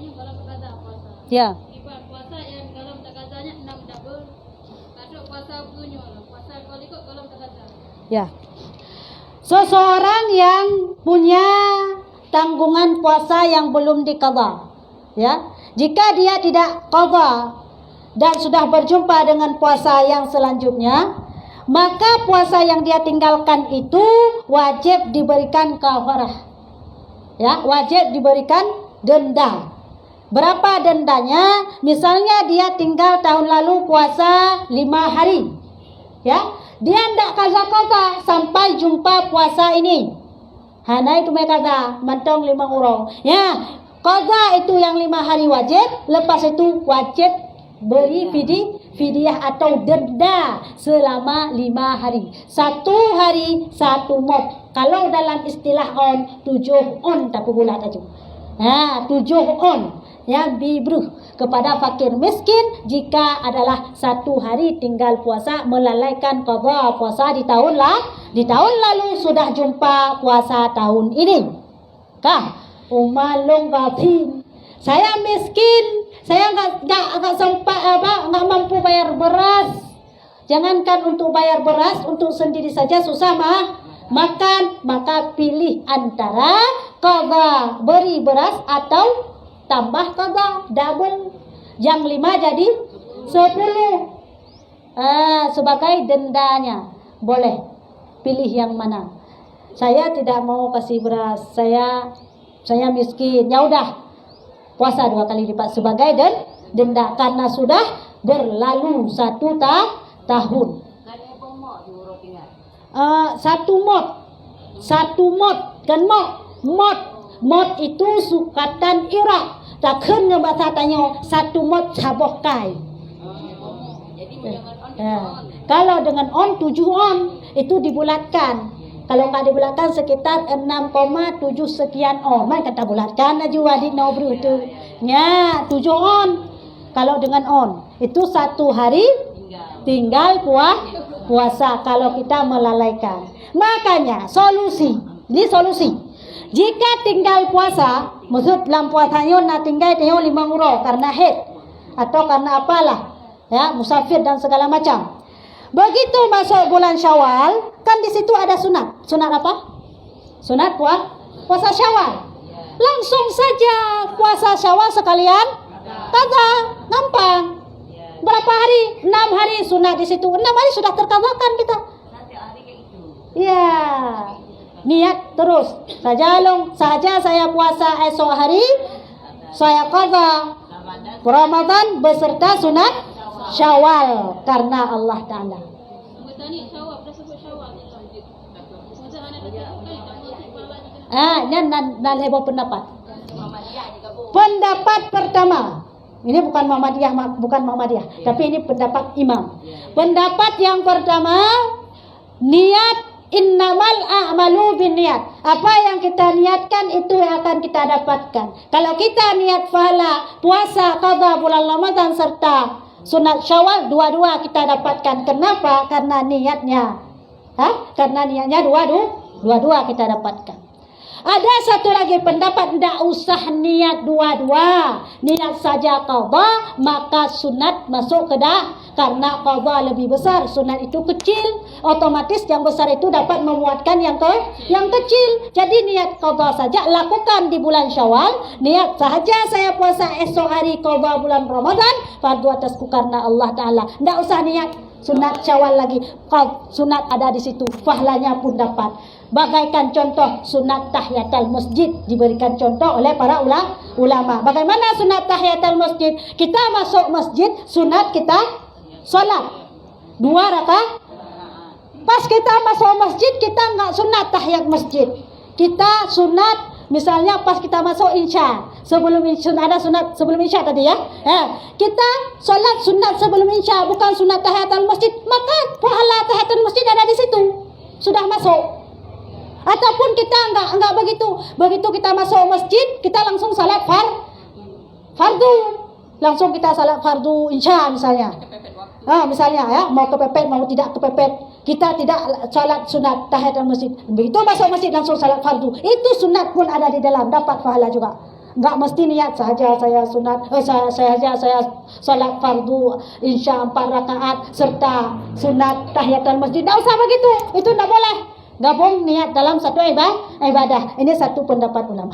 kalau berkata puasa. Ya. Ibarat puasa yang kalau berkatanya 6 double. Kadang puasa punya, puasa kalau ikut kalau berkata. Ya. Seseorang yang punya tanggungan puasa yang belum diqadha, ya. Jika dia tidak qadha dan sudah berjumpa dengan puasa yang selanjutnya, maka puasa yang dia tinggalkan itu wajib diberikan kafarah. Ya, wajib diberikan denda. Berapa dendanya? Misalnya dia tinggal tahun lalu puasa 5 hari. Ya, dia tidak kaza-kaza sampai jumpa puasa ini. Hana itu mereka kata mantong 5 euro. Ya, qadha itu yang 5 hari wajib, lepas itu wajib beri fidyah atau denda selama 5 hari. 1 hari 1 mod. Kalau dalam istilah on 7 on tak bulat aja. 7 on yang diberi kepada fakir miskin jika adalah 1 hari tinggal puasa melalaikan qadha puasa di tahun lalu sudah jumpa puasa tahun ini. Umalung gatin. Saya miskin, saya enggak sempat enggak mampu bayar beras. Jangankan untuk bayar beras, untuk sendiri saja susah makan, maka pilih antara qadha beri beras atau tambah qadha double. Yang 5 jadi 10. Sebagai dendanya. Boleh pilih yang mana. Saya tidak mau kasih beras, saya miskin. Ya udah, puasa 2 kali lipat sebagai denda karena sudah berlalu 1 tahun. 1 mod kan mod itu sukatan Irak. Tak kena bahasa tanya 1 mod saboh kai. Kalau dengan on 7 on itu dibulatkan. Kalau enggak dibulatkan sekitar 6,7 sekian on. Mai kata bulatkan aja wadik no bro itu. Ya, 7 on. Kalau dengan on itu 1 hari tinggal puasa kalau kita melalaikan. Makanya ini solusi. Jika tinggal puasa, maksud dalam puasanya nak tinggal 5 euro karena haid atau karena apalah, ya, musafir dan segala macam. Begitu masuk bulan Syawal, kan di situ ada sunat. Sunat apa? Sunat puasa Syawal. Langsung saja puasa Syawal sekalian qadha, gampang. Berapa hari? 6 hari sunat di situ. 6 hari sudah terqadhakan kita. Ya. Niat terus. Saja saya puasa esok hari, saya qadha Ramadan beserta sunat Syawal karena Allah Ta'ala. Nan heboh pendapat. Pendapat pertama. Ini bukan Muhammadiyah, tapi ini pendapat imam. Pendapat yang pertama, niat innamal a'malu binniyat. Apa yang kita niatkan itu yang akan kita dapatkan. Kalau kita niat pahala puasa qadha bulan Ramadan serta sunat Syawal, dua-dua kita dapatkan. Kenapa? Karena niatnya. Karena niatnya dua-dua kita dapatkan. Ada satu lagi pendapat tidak usah niat dua-dua, niat saja qadha, maka sunat masuk ke dah. Karena qadha lebih besar, sunat itu kecil, otomatis yang besar itu dapat memuatkan yang kecil. Jadi niat qadha saja, lakukan di bulan Syawal. Niat saja saya puasa esok hari qadha bulan Ramadan, fardu atasku karena Allah Ta'ala. Tidak usah niat sunat Syawal lagi. Sunat ada di situ, pahalanya pun dapat. Bagaikan contoh sunat tahiyatul masjid diberikan contoh oleh para ulama. Bagaimana sunat tahiyatul masjid? Kita masuk masjid, sunat kita salat 2 rakaat. Pas kita masuk masjid, kita enggak sunat tahiyat masjid. Kita sunat misalnya pas kita masuk Isya. Sebelum ada sunat sebelum Isya tadi ya. Kita salat sunat sebelum Isya, bukan sunat tahiyatul masjid. Maka pahala tahiyatul masjid ada di situ. Sudah masuk. Ataupun kita enggak begitu. Begitu kita masuk masjid, kita langsung salat fardu. Langsung kita salat fardu Isya misalnya. Misalnya ya, mau kepepet mau tidak kepepet, kita tidak salat sunat tahiyatul masjid. Begitu masuk masjid langsung salat fardu. Itu sunat pun ada di dalam, dapat pahala juga. Enggak mesti niat saja saya sunat, saya salat fardu insya 4 rakaat serta sunat tahiyatul masjid. Enggak usah begitu. Itu enggak boleh. Gabung niat dalam satu ibadah. Ini satu pendapat ulama.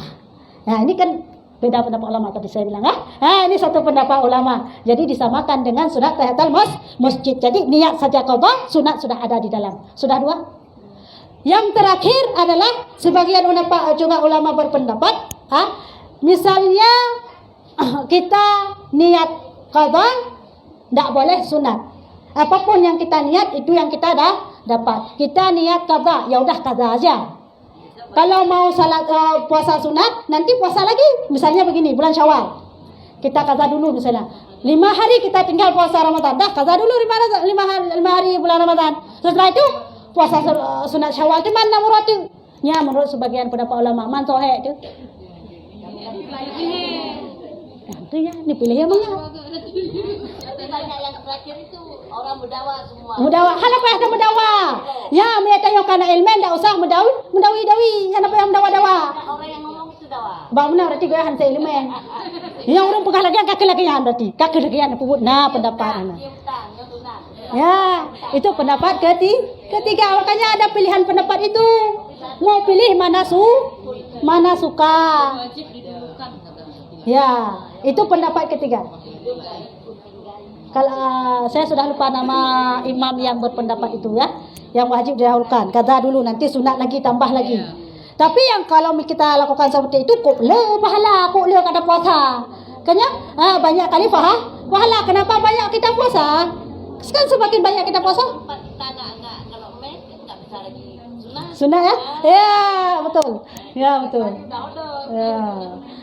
Nah, ini kan beda pendapat ulama tadi saya bilang ini satu pendapat ulama. Jadi disamakan dengan sunat tahiyatul masjid. Jadi niat saja qada, sunat sudah ada di dalam. Sudah 2. Yang terakhir adalah sebagian ulama berpendapat, misalnya kita niat qada, tidak boleh sunat. Apapun yang kita niat itu yang kita dah dapat. Kita niat qada, ya udah qada aja. Kalau mau salat puasa sunat, nanti puasa lagi. Misalnya begini, bulan Syawal. Kita qada dulu misalnya. 5 hari kita tinggal puasa Ramadan. Dah qada dulu 5 hari bulan Ramadan. Setelah itu puasa sunat Syawal itu mana menurut itu? Ya, menurut sebagian pendapat ulama man sohe itu. Itu ya, dipilih ya bang. Banyak yang terakhir itu orang berdawa semua. Mudawa, kenapa ada mudawa? Ya, mereka yang kana ilmen tak usah mudawi. Kenapa yang mudawa-dawa? Orang yang ngomong itu dawa. Bang benar berarti gue hanse ilmen. Yang orang pegang lagi kaki lagi yang berarti. Kaki lagi yang puput. Nah, pendapatnya. Ya, itu pendapat ketiga. Makanya ada pilihan pendapat itu. Mau pilih mana suka. Wajib didahulukan kata. Ya, itu pendapat ketiga. Kalau saya sudah lupa nama imam yang berpendapat itu ya, yang wajib didahulukan. Qada dulu, nanti sunat lagi, tambah lagi. Tapi yang kalau kita lakukan seperti itu, kok le pahala, kok le kada puasa. Kanya banyak kali pahala. Kenapa banyak kita puasa? Kan semakin banyak kita puasa, Tempat kita enggak kalau mes enggak bisa lagi sunat. sunat ya? Ya, betul. Ya, betul.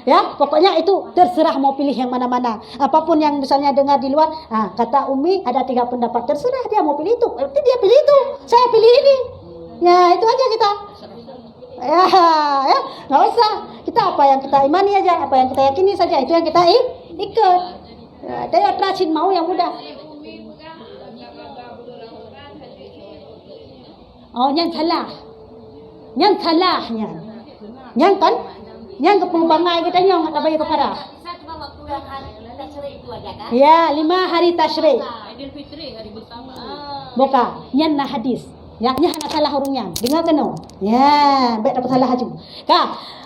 Ya, pokoknya itu terserah mau pilih yang mana-mana. Apapun yang misalnya dengar di luar, kata Umi ada 3 pendapat, terserah dia mau pilih itu. Berarti dia pilih itu, saya pilih ini. Ya, itu aja kita. Ya, nggak usah. Kita apa yang kita imani aja, apa yang kita yakini saja, itu yang kita ikut. Ya, dia rajin mau yang mudah. Oh, yang salah. Yang kan? Yang kepembangai kita nyong tak bayar kepada. Saya cuma waktu yang hari kita cerai itu aja kan. Ya, 5 hari tasyrik. Idul Fitri hari pertama. Boka, nyan na hadis. Yang hana salah hurungnya. Dengar kena. Ya, baik dapat salah haju.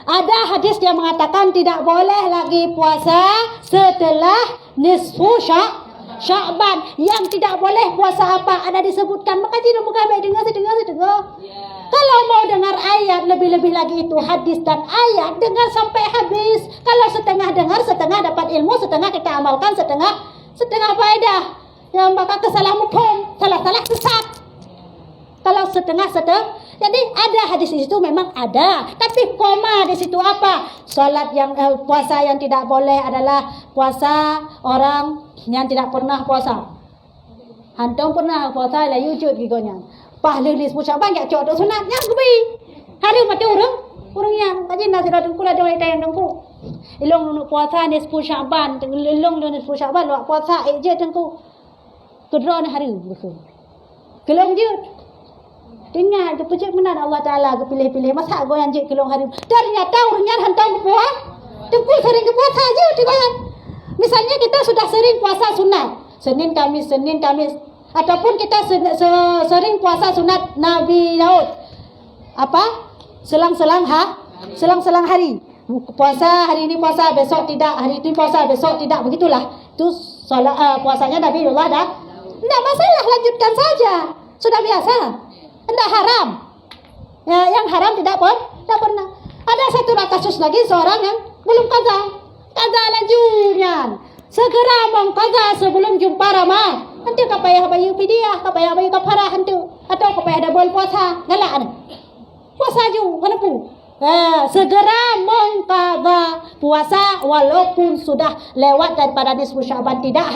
Ada hadis yang mengatakan tidak boleh lagi puasa setelah nisfu Sya'ban. Yang tidak boleh puasa apa? Ada disebutkan. Maka tidak muka baik dengar. Kalau mau dengar ayat lebih-lebih lagi itu hadis dan ayat, dengar sampai habis. Kalau setengah dengar, setengah dapat ilmu, setengah kita amalkan, setengah faedah. Yang maka kesalah mufhum, salah sesat. Kalau setengah. Jadi ada hadis di situ memang ada, tapi koma di situ apa? Salat yang puasa yang tidak boleh adalah puasa orang yang tidak pernah puasa. Hantung pernah puasa lah yujud gigonya. Pahala ni sepuluh Syaban ya cok sunatnya kubi. Hari mati orang yang kaji nasi dah dengku lah dia yang dengku. Ilong nak puasa ni 10 Syaban, ilong ni 10 Syaban luak puasa je dengku. Kedua ni hari betul. Kelong je. Dengar ke pejak benar Allah Taala ke pilih-pilih masa goyang je kelong hari. Ternyata orangnya hantam puas. Dengku sering ke puasa je digoyang. Misalnya kita sudah sering puasa sunat, Senin Kamis. Ataupun kita sering puasa sunat Nabi Daud. Apa? Selang-selang hari. Puasa hari ini puasa, besok tidak. Hari ini puasa, besok tidak. Begitulah. Itu puasanya Nabi Allah dah. Tidak masalah, lanjutkan saja. Sudah biasa. Tidak haram. Ya, yang haram tidak pernah. Ada satu kasus lagi seorang yang belum qada lanjutnya. Segera mengqada sebelum jumpa Ramadan. Nanti kapayah bayu pidiah, kapayah bayu kafarah hantu, atau kapayah double puasa, galak puasa ju, kenapa? Segera mengqada puasa walaupun sudah lewat daripada nisfu Syaban tidak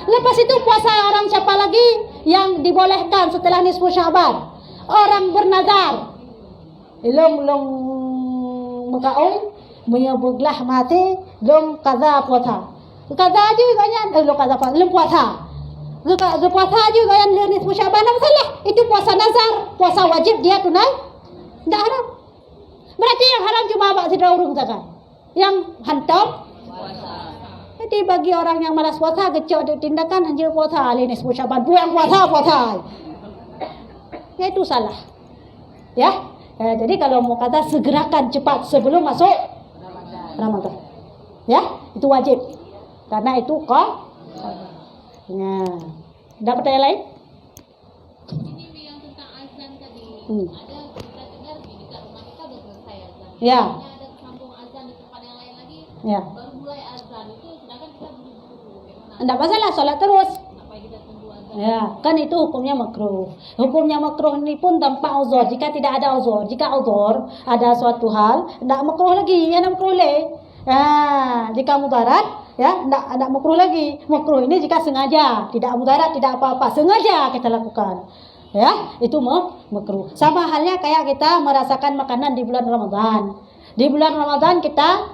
Lepas itu puasa orang siapa lagi yang dibolehkan setelah nisfu Syaban? Orang bernazar. Long makaon menyebutlah mati long qada puasa. Qada juga kan long qada puasa, long puasa. Puasa juga yang nisfu Syaban apa salah? Itu puasa nazar, puasa wajib dia tunai. Tidak haram. Berarti yang haram cuma abak sidra urung saja. Yang hantam Puasa. jadi bagi orang yang malas puasa, kecok ada tindakan hanya puasa. Ini sebut Syaban, buang puasa. Ya itu salah. Ya. Jadi kalau mau kata segerakan cepat sebelum masuk Ramadan. Ya, itu wajib. Karena itu kok. Ya. Ada pertanyaan lain? Ini yang tentang azan tadi. Ada kita dengar di dekat rumah kita udah selesai azan. Ya. Ada sambung azan di tempat yang lain lagi. Ya. Baru mulai azan itu sedangkan kita buru-buru. Gimana? Enggak masalah, sholat terus. Apa kita tunggu azan? Ya, kan itu hukumnya makruh. Hukumnya makruh ini pun tanpa uzur. Jika tidak ada uzur, jika uzur ada suatu hal, tidak makruh lagi, yang makruh boleh. Jika mudarat, ya, tidak makruh lagi. Makruh ini jika sengaja, tidak mudarat, tidak apa-apa, sengaja kita lakukan. Ya, itu makruh. Sama halnya kayak kita merasakan makanan di bulan Ramadan. Di bulan Ramadan kita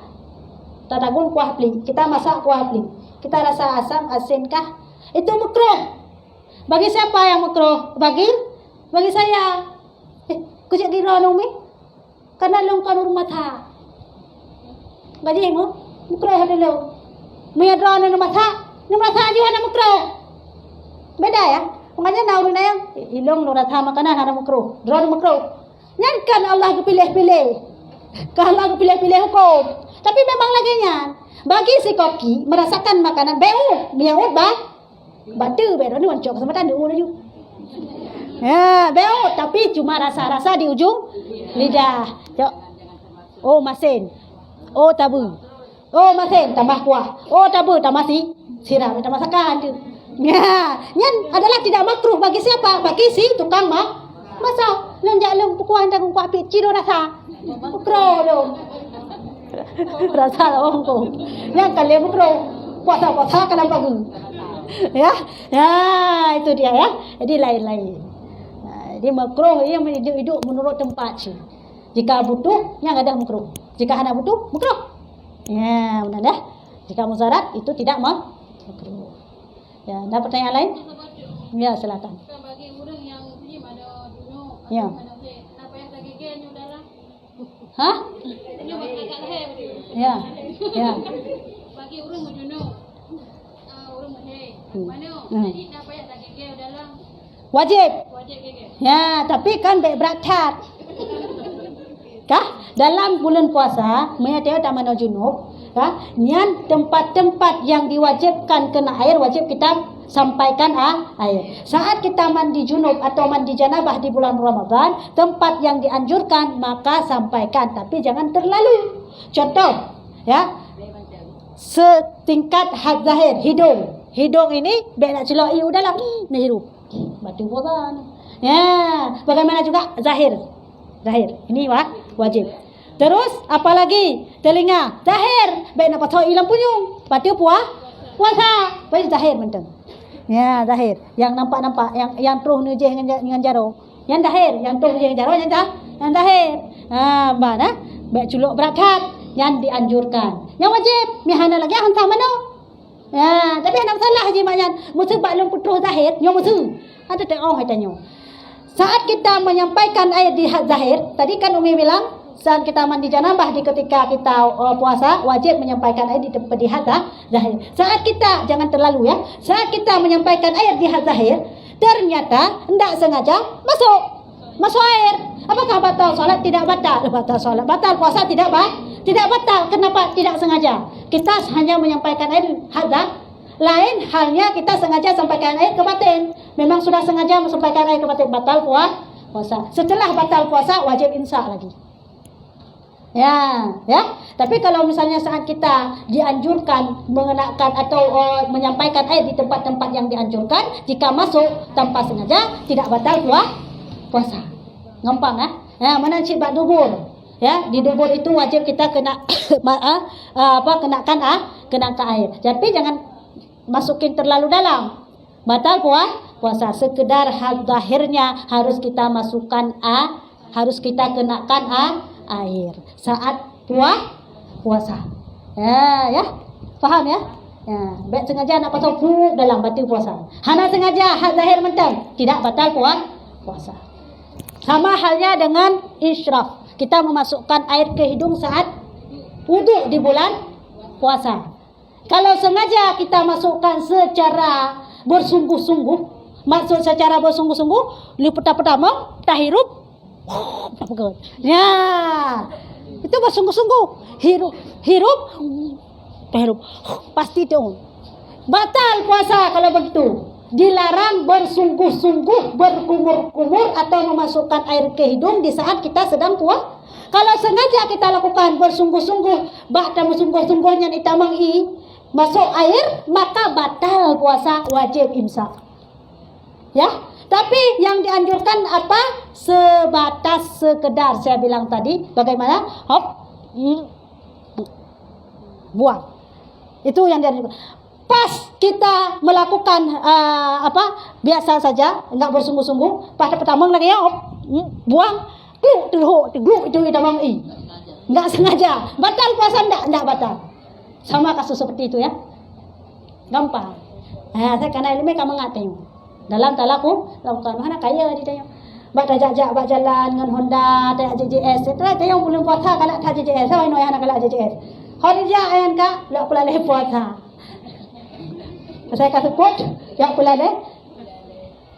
tadagun kuah pling, kita masak kuah pling. Kita rasa asam, asinkah? Itu makruh. Bagi siapa yang makruh? Bagi saya. Kucik kira numi? Karena long kanur mata. Bagi mo? Makruh dulu. Mayadra na mata. Mata juga na makruh. Beda ya. Makanya nauru na yang ilong nuratha makanan ada makruh. Dra na makruh. Nyan kan Allah kepilih-pilih. Kan Allah kepilih-pilih hukum. Tapi memang lagi nyan. Bagi si koki merasakan makanan beu, miaut batu beda ni wancok sama tanda ulu. Ya, beu tapi cuma rasa-rasa di ujung lidah. Oh, masin. Oh, tabu. Oh, masin tambah kuah. Oh, tabu tambah sirap, tambah masakan tu. Ya, nyan adalah tidak makruh bagi siapa? Bagi si tukang masak. Lanjak lem kuah ndang kuah pi ciro rasa. Makruh dong. Rasa orang yang kalian makruh puasa kenapa ya itu dia ya. Jadi lain-lain. Jadi makruh yang hidup menurut tempat sih. Jika butuh yang ada makruh. Jika hanya butuh makruh. Ya benar dah. Jika muzarat itu tidak makruh. Ya, ada pertanyaan lain? Ya silakan. Bagi orang yang ini ada dulu. Ya. Apa yang tak gigi udara? Hah? Ini agak leher. Ya. Ya. Bagi orang menduno. Orang mahir. Mana? Jadi apa yang tak gigi udara? Wajib. Wajib gigi. Ya, tapi kan berat. Kah? Dalam bulan puasa, menyatakan taman junub, kah? Nyan tempat-tempat yang diwajibkan kena air wajib kita sampaikan air. Saat kita mandi junub atau mandi janabah di bulan Ramadan, tempat yang dianjurkan maka sampaikan, tapi jangan terlalu. Contoh, ya, setingkat had zahir hidung. Hidung ini baik nak celok udahlah ni hirup. Batu bosan. Ya, bagaimana juga zahir. Ini wajib. Terus apalagi telinga zahir baik nak patau ilang punyung. Batu puasa. Baik zahir mentang. Ya, zahir. Yang nampak-nampak yang truh ni je dengan jaro. Yang zahir, yang truh je dengan jaro yang zahir. Mana? Baik culuk berakat yang dianjurkan. Yang wajib mihana lagi hantar mana? Ya, tapi anak salah je maknya. Musuh baklum putuh zahir, nyo musuh. Ada tengok hatanya. Saat kita menyampaikan ayat di zahir, tadi kan Umi bilang saat kita mandi janabah di ketika kita puasa wajib menyampaikan ayat di zahir. Saat kita jangan terlalu ya. Saat kita menyampaikan ayat di zahir, ternyata hendak sengaja masuk air. Apakah batal solat? Tidak batal. Batal solat. Batal puasa? Tidak batal. Kenapa tidak sengaja? Kita hanya menyampaikan ayat hadza. Lain halnya kita sengaja sampaikan ayat ke batin. Memang sudah sengaja menyampaikan ayat ke batin, batal puasa. Setelah batal puasa wajib insya lagi. Ya. Tapi kalau misalnya saat kita dianjurkan mengenakan atau menyampaikan ayat di tempat-tempat yang dianjurkan, jika masuk tanpa sengaja tidak batal puasa. Gampang mana cibat dubur. Ya, di dubur itu wajib kita kenakan air. Tapi jangan masukin terlalu dalam. Batal puasa. Sekedar hal zahirnya harus kita masukkan harus kita kenakan air saat puasa. Ya. Faham ya? Ya, baik sengaja nak pasal dalam batal puasa. Hana sengaja hal zahir mentang tidak batal puasa. Sama halnya dengan israf. Kita memasukkan air ke hidung saat Wuduk di bulan puasa. Kalau sengaja kita masukkan secara bersungguh-sungguh, maksud secara bersungguh-sungguh, li pertama tahirup, ya, itu bersungguh-sungguh, hirup, tahirup, pasti itu batal puasa kalau begitu. Dilarang bersungguh-sungguh, berkumur-kumur atau memasukkan air ke hidung di saat kita sedang puasa. Kalau sengaja kita lakukan bersungguh-sungguh, bak bersungguh-sungguhnya itamang masuk air, maka batal puasa, wajib imsak. Ya, tapi yang dianjurkan apa? Sebatas sekedar saya bilang tadi, bagaimana? Hop, buang. Itu yang dianjurkan. Pas kita melakukan biasa saja, enggak bersungguh-sungguh, pas pertama lagi ya, buang, gluk itu itamang enggak sengaja. Batal puasa enggak batal. Sama kasus seperti itu ya. Gampang. Saya karena ilmu kamu ngatain. Dalam talaku, lakukan mana kaya ditanya. Bak jajak bak jalan dengan Honda, tak JJS. Setelah tayang belum puasa kalau tak JJS, saya nak anak kalau JJS. Hari dia ayan ka, lak pula leh puasa. Saya kata pot, yak pula leh.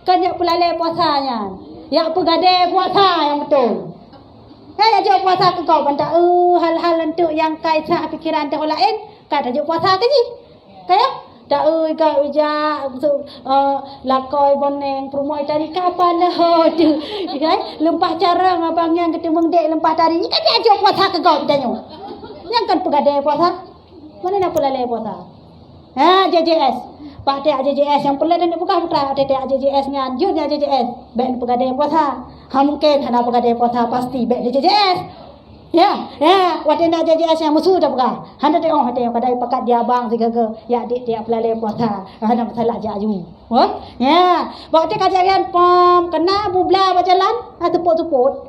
Kan yak pula leh puasanya. Yak pegade puasa yang betul. Saya jauh puasa ke kau benda hal-hal untuk yang kaitan fikiran tak lain, kata jauh puasa ke ni. Kaya dak kau uja lakoi boneng perumoi tadi kapan lah tu. Kan lempah carang abang yang ketemu dek lempah tadi. Kan dia jauh puasa ke kau tanya. Yang kan pegade puasa. Mana nak pula le puasa? JJS. Pak Tek JJS yang perlu dan bukan putra Tek JJS nya anjurnya JJS. Ben pegade puasa. Ha mungkin hana pegade puasa pasti ben JJS. Ya, watena JJS yang musuh dah buka. Handa tengok hati yang kadai pakat dia abang sigaga. Ya adik dia pelale puasa. Hana masalah jaju. Ya, bawa Tek kajian pom kena bubla berjalan, tepuk-tepuk.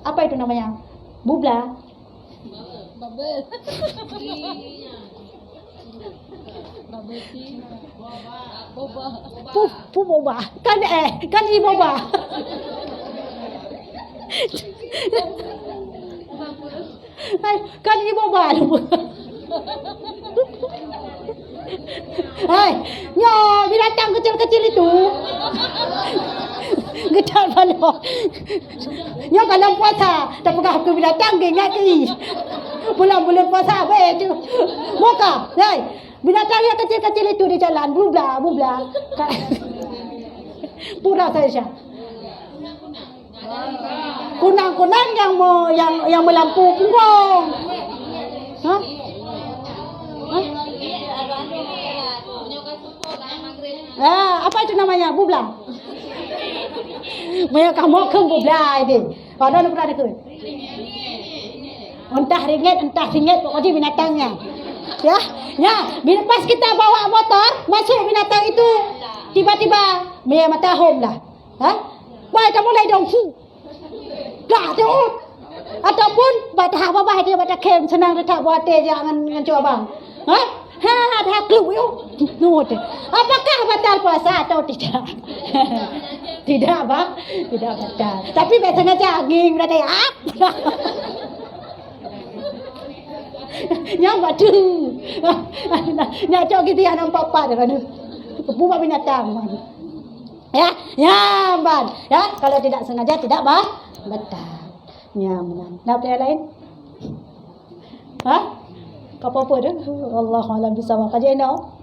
Apa itu namanya? Bubla. Bubble. Boba. Kan boba. Kan boba. Hai, nyo binatang kecil-kecil itu. Gedar balok. Nyo kalau puasa, tak pegang ke binatang ke ingat ke. Bulan-bulan puasa apa itu? Moka, hai. Binatang yang kecil-kecil itu di jalan, bubla. Pura saja. Kunang-kunang yang melampu punggung. Hah? Apa itu namanya? Bubla. Banyak kamu ke bubla ini. Ada pernah dengar? Entah ringgit, entah singgit, pokoknya binatangnya. Ya, pas kita bawa motor, masuk binatang itu, tiba-tiba dia mata home lah. Baik kamu mulai dong. Dah tu. Ataupun batah apa dia batah kem senang letak buat teh jangan coba bang. Dah clue yo. Note. Apakah batal puasa atau tidak? Tidak, Bang. Tidak batal. Tapi biasanya jaging berada ya. Yang batu. Nak cok gitu ya nampak apa dah. Buat binatang. Ya, Ban. Ya, kalau tidak sengaja tidak batal. Nyaman. Nak yang lain? Apa-apa dah? Allah alam bisawab. Kajian dah.